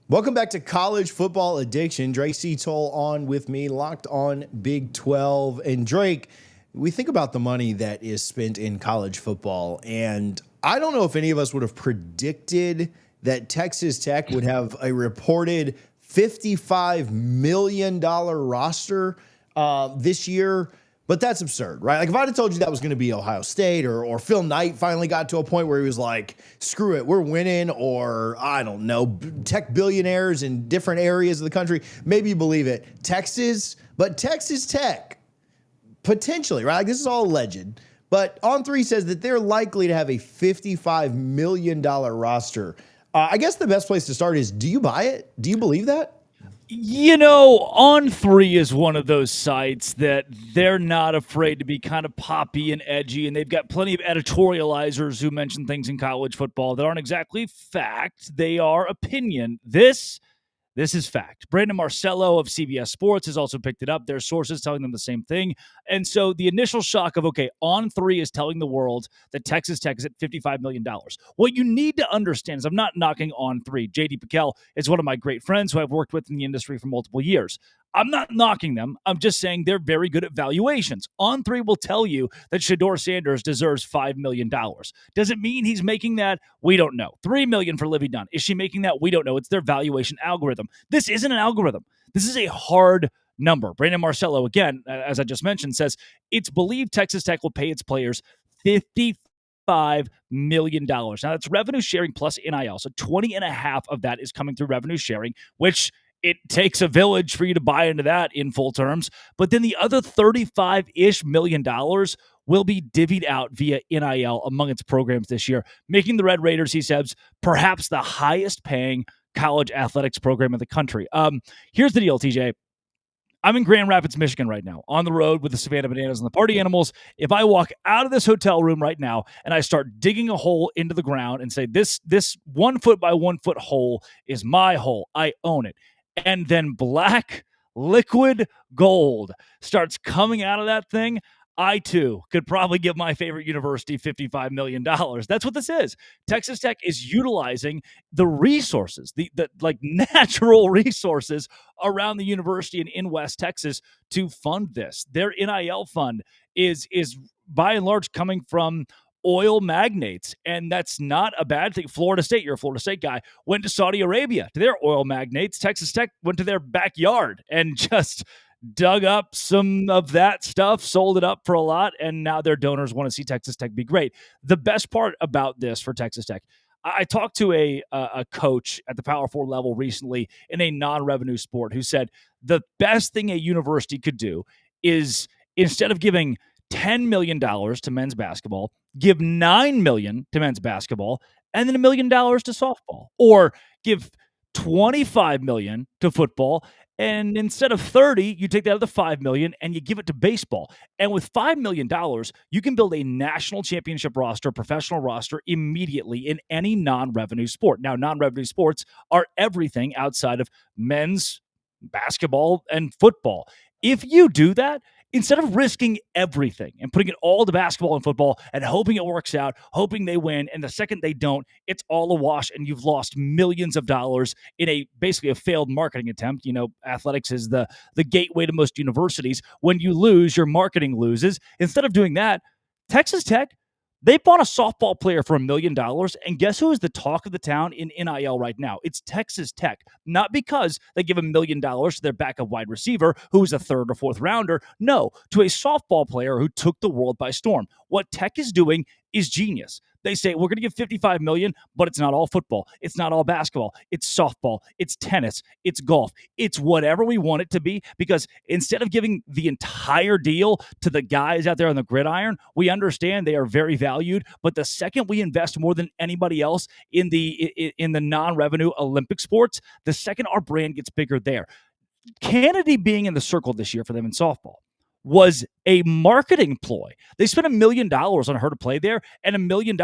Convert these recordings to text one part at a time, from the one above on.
Welcome back to College Football Addiction. Drake C. Toll on with me, locked on Big 12. And Drake, we think about the money that is spent in college football, and I don't know if any of us would have predicted that Texas Tech would have a reported $55 million roster this year. But that's absurd, right? Like if I'd have told you that was going to be Ohio State or Phil Knight finally got to a point where he was like, screw it, we're winning, or I don't know, tech billionaires in different areas of the country, maybe you believe it. But Texas Tech, potentially, right? Like this is all alleged, but On3 says that they're likely to have a $55 million roster. I guess the best place to start is, do you buy it? Do you believe that? You know, On3 is one of those sites that they're not afraid to be kind of poppy and edgy, and they've got plenty of editorializers who mention things in college football that aren't exactly fact. They are opinion. This is fact. Brandon Marcello of CBS Sports has also picked it up. There's sources telling them the same thing. And so the initial shock of, okay, On3 is telling the world that Texas Tech is at $55 million. What you need to understand is I'm not knocking On3. JD Piquel is one of my great friends who I've worked with in the industry for multiple years. I'm not knocking them. I'm just saying they're very good at valuations. On3 will tell you that Shedeur Sanders deserves $5 million. Does it mean he's making that? We don't know. $3 million for Livy Dunn. Is she making that? We don't know. It's their valuation algorithm. This isn't an algorithm. This is a hard number. Brandon Marcello, again, as I just mentioned, says it's believed Texas Tech will pay its players $55 million. Now, that's revenue sharing plus NIL. So 20 and a half of that is coming through revenue sharing, which it takes a village for you to buy into that in full terms. But then the other $35-ish million will be divvied out via NIL among its programs this year, making the Red Raiders, he says, perhaps the highest paying college athletics program in the country. Here's the deal, TJ. I'm in Grand Rapids, Michigan right now, on the road with the Savannah Bananas and the Party Animals. If I walk out of this hotel room right now and I start digging a hole into the ground and say, this 1 foot by 1 foot hole is my hole, I own it, and then black liquid gold starts coming out of that thing, I too could probably give my favorite university $55 million. That's what this is. Texas Tech is utilizing the resources, the like natural resources around the university and in West Texas to fund this. Their NIL fund is by and large coming from oil magnates, and that's not a bad thing. Florida State, you're a Florida State guy, went to Saudi Arabia to their oil magnates. Texas Tech went to their backyard and just dug up some of that stuff, sold it up for a lot, and now their donors want to see Texas Tech be great. The best part about this for Texas Tech, I talked to a coach at the Power 4 level recently in a non-revenue sport who said the best thing a university could do is, instead of giving $10 million to men's basketball, give $9 million to men's basketball, and then $1 million to softball, or give $25 million to football, and instead of 30, you take that other $5 million and you give it to baseball. And with $5 million, you can build a national championship roster, professional roster immediately in any non-revenue sport. Now, non-revenue sports are everything outside of men's basketball and football. If you do that, instead of risking everything and putting it all to basketball and football and hoping it works out, hoping they win, and the second they don't, it's all a wash and you've lost millions of dollars in basically a failed marketing attempt. You know, athletics is the gateway to most universities. When you lose, your marketing loses. Instead of doing that, Texas Tech, they bought a softball player for $1 million, and guess who is the talk of the town in NIL right now? It's Texas Tech. Not because they give $1 million to their backup wide receiver, who is a third or fourth rounder. No, to a softball player who took the world by storm. What Tech is doing is genius. They say, we're going to give $55 million, but it's not all football. It's not all basketball. It's softball. It's tennis. It's golf. It's whatever we want it to be, because instead of giving the entire deal to the guys out there on the gridiron, we understand they are very valued. But the second we invest more than anybody else in the non-revenue Olympic sports, the second our brand gets bigger there. Kennedy being in the circle this year for them in softball was a marketing ploy. They spent $1 million on her to play there, and $1 million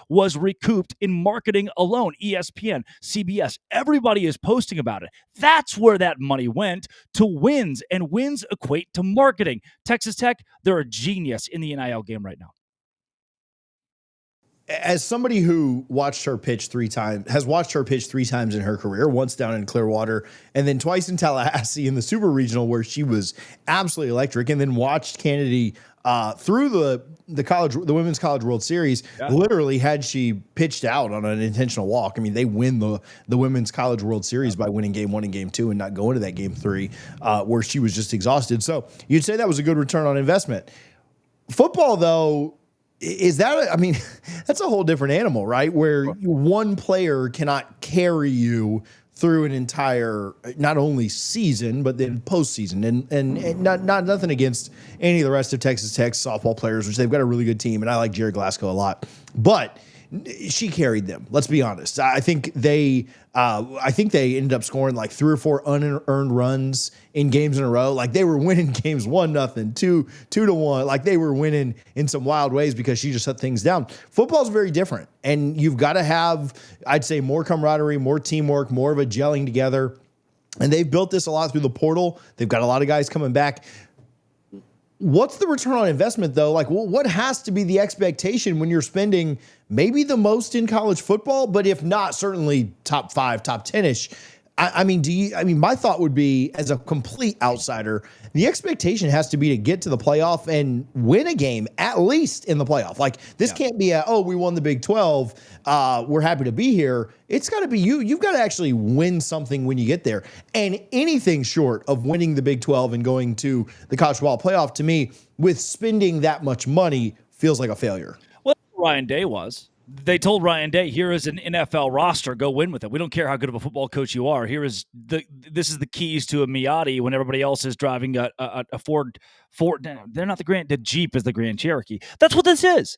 was recouped in marketing alone. ESPN, CBS, everybody is posting about it. That's where that money went, to wins, and wins equate to marketing. Texas Tech, they're a genius in the NIL game right now. as somebody who watched her pitch 3 times, has watched her pitch 3 times in her career, once down in Clearwater and then twice in Tallahassee in the Super Regional where she was absolutely electric, and then watched Kennedy through the Women's College World Series. Yeah. Literally, had she pitched out on an intentional walk, I mean, they win the Women's College World Series by winning game 1 and game 2 and not going to that game 3 where she was just exhausted. So you'd say that was a good return on investment. Football, though, I mean, that's a whole different animal, right? Where one player cannot carry you through an entire, not only season, but then postseason. And not nothing against any of the rest of Texas Tech's softball players, which they've got a really good team, and I like Jerry Glasgow a lot. But she carried them. Let's be honest. I think they ended up scoring like 3 or 4 unearned runs in games in a row. Like they were winning games 1-0, 2-1. Like they were winning in some wild ways because she just shut things down. Football's very different, and you've got to have, I'd say, more camaraderie, more teamwork, more of a gelling together. And they've built this a lot through the portal. They've got a lot of guys coming back. What's the return on investment, though? Like, what has to be the expectation when you're spending maybe the most in college football, but if not, certainly top 5, top 10-ish? I mean, my thought would be, as a complete outsider, the expectation has to be to get to the playoff and win a game, at least in the playoff. Like, this can't be we won the Big 12. We're happy to be here. It's got to be you've got to actually win something when you get there. And anything short of winning the Big 12 and going to the college football playoff, to me, with spending that much money, feels like a failure. Well, Ryan Day was. They told Ryan Day, here is an NFL roster, go win with it. We don't care how good of a football coach you are. This is the keys to a Miata when everybody else is driving a Ford. They're not the Jeep is the Grand Cherokee. That's what this is,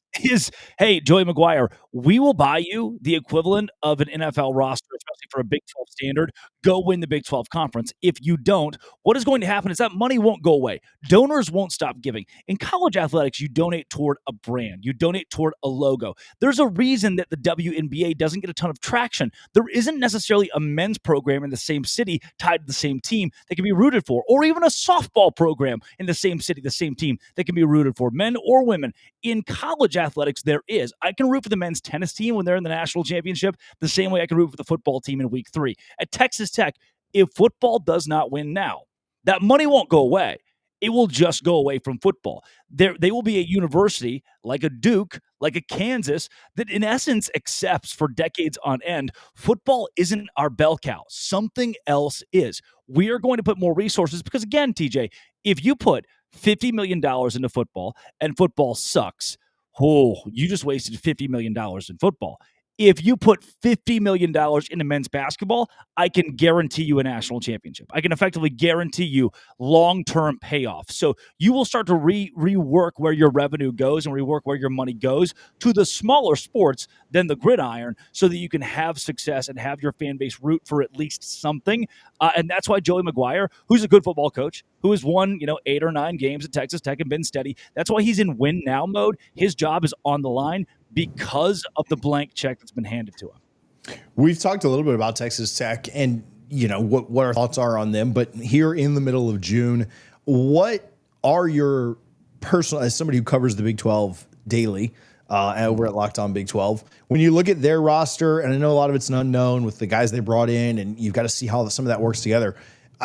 hey, Joey McGuire, we will buy you the equivalent of an NFL roster, especially for a Big 12 standard. Go win the Big 12 conference. If you don't, what is going to happen is that money won't go away. Donors won't stop giving. In college athletics, you donate toward a brand. You donate toward a logo. There's a reason that the WNBA doesn't get a ton of traction. There isn't necessarily a men's program in the same city tied to the same team that can be rooted for, or even a softball program in the same city, the same team that can be rooted for, men or women. In college athletics, there is. I can root for the men's tennis team when they're in the national championship the same way I can root for the football team in week 3. At Texas Tech, if football does not win now, that money won't go away. It will just go away from football. They will be a university like a Duke, like a Kansas, that in essence accepts for decades on end, football isn't our bell cow. Something else is. We are going to put more resources because, again, TJ, if you put $50 million into football and football sucks, you just wasted $50 million in football. If you put $50 million into men's basketball, I can guarantee you a national championship. I can effectively guarantee you long-term payoff. So you will start to rework where your revenue goes and rework where your money goes to the smaller sports than the gridiron so that you can have success and have your fan base root for at least something. And that's why Joey McGuire, who's a good football coach, who has won 8 or 9 games at Texas Tech and been steady, that's why he's in win now mode. His job is on the line because of the blank check that's been handed to him. We've talked a little bit about Texas Tech and, what our thoughts are on them. But here in the middle of June, what are your personal, as somebody who covers the Big 12 daily over at Locked On Big 12, when you look at their roster, and I know a lot of it's an unknown with the guys they brought in, and you've got to see how some of that works together.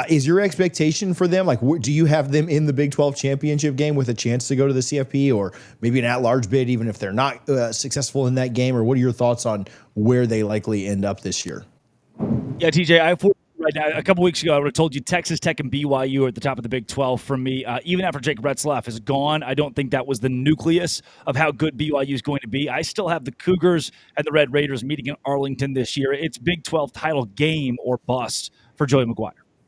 Is your expectation for them, like, do you have them in the Big 12 championship game with a chance to go to the CFP or maybe an at-large bid, even if they're not successful in that game? Or what are your thoughts on where they likely end up this year? Yeah, TJ, right now, a couple weeks ago, I would have told you Texas Tech and BYU are at the top of the Big 12 for me. Even after Jake Retzlaff is gone, I don't think that was the nucleus of how good BYU is going to be. I still have the Cougars and the Red Raiders meeting in Arlington this year. It's Big 12 title game or bust for Joey McGuire.